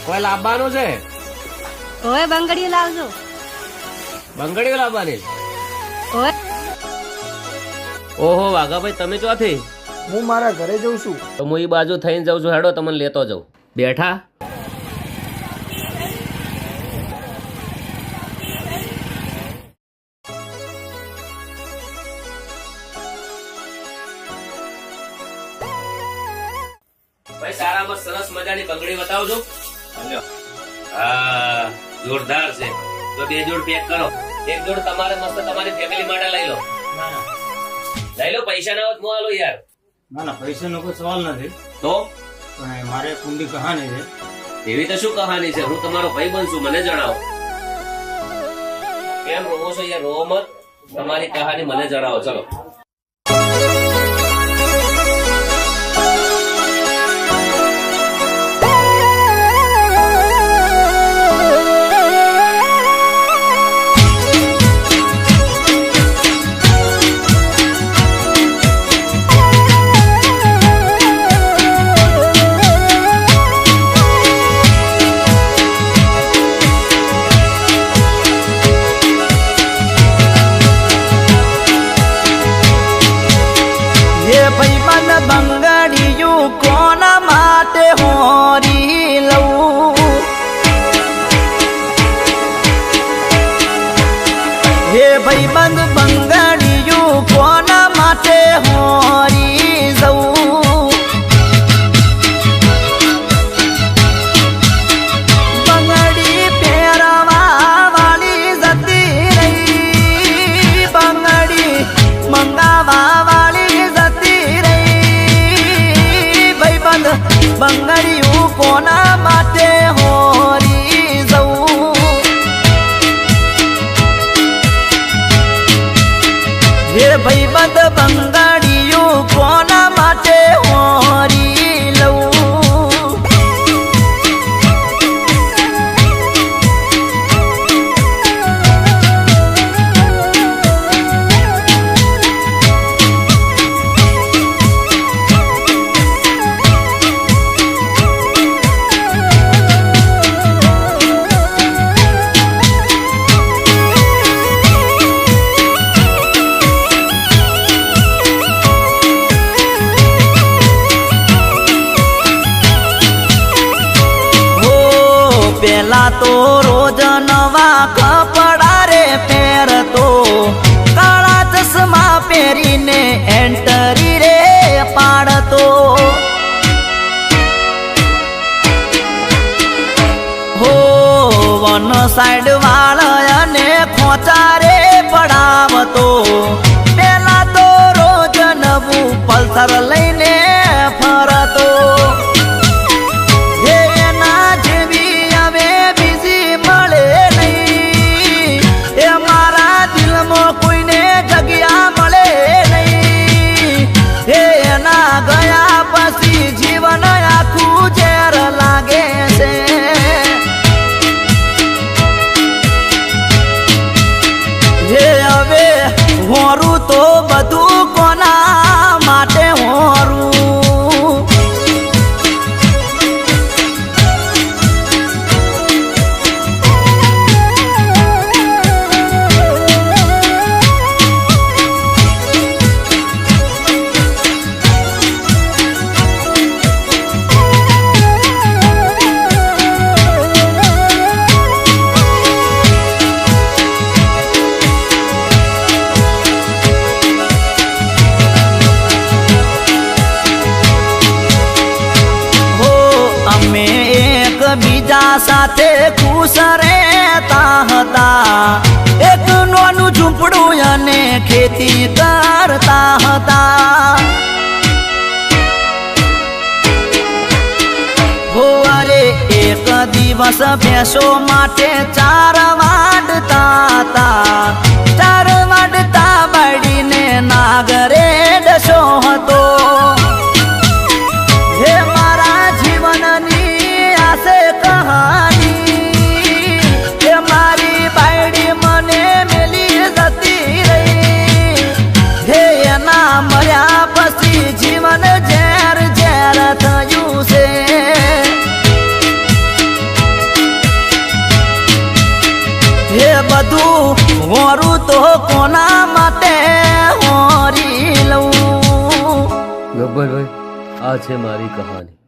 કોઈ લાવવાનું છે? હવે બંગડીઓ લાવજો. બંગડીઓ લાવવાની? હવે ઓહો વાઘાભાઈ, તમે ચોથી? હું મારા ઘરે જઉં છું. તો હું એ બાજુ થઈને જાઉં છું. હેડો તમને લેતો જાઉં. બેઠા ભાઈ, સારામાં સરસ મજાની બંગડી બતાવજો. હા, જોરદાર છે. તો 2 જોડ પેક કરો. 1 જોડ તમારે મસ્ત તમારી ફેમિલી માટે લઈ લો. લઈ લો, પૈસા ના હોત મોં આલો યાર. ના ના, પૈસાનો કોઈ સવાલ નથી, તો પણ મારે કુંડી કહાની છે. એવી તો શું કહાની છે? હું તમારો ભાઈ બનશું, મને જણાવો. કેમ રોવો છો યાર? રોવો મત. તમારી કહાની મને જણાવો. ચલો. બંગડીયું કોના માટે હોરી લઉં? હે ભાઈબંધ, બંગડીયું કોના માટે હોરી જવું? બંગડી પહેરવા વાળી જતી રહી, બંગડી મંગાવા વાળી જતી રહી. બંગડીયું કોના માટે હોરી જવું? હે ભાઈબંધ, બંગડીયું કોના માટે હોરી લઉં? પેલા તો રોજ નવા કપડા રે પહેરતો, કાળા ચશ્મા પહેરીને એન્ટરી રે પાડતો. હો વન સાઈડ વાળને ખોચા રે પડાવતો. પેલા તો રોજ નવું પલ્સર લઈને ફરતો. કોઈને જગ્યા મળે નહીં, એના ગયા પછી જીવન આખું ઝેર લાગે છે. હવે હોરું તો બધું કોના માટે હોરું? બીજા સાથે ખુશ રહેતા હતા, એક નાનું ઝૂંપડું અને ખેતી કરતા હતા. અરે એક દિવસ ભેંસો માટે ચાર વાડતા હતા, ચાર વાડતા બાળીને નાગરે ડસો હતો. હે મારા જીવનની આસે કહાની, હે મારી બાયડી મને મેલી જતી રહી. હે એના મર્યા પછી જીવન ઝેર ઝેર થયું છે. હે બધું હોરું તો કોના માટે હોરી લઉં. ગબ્બરભાઈ, આ છે મારી કહાની.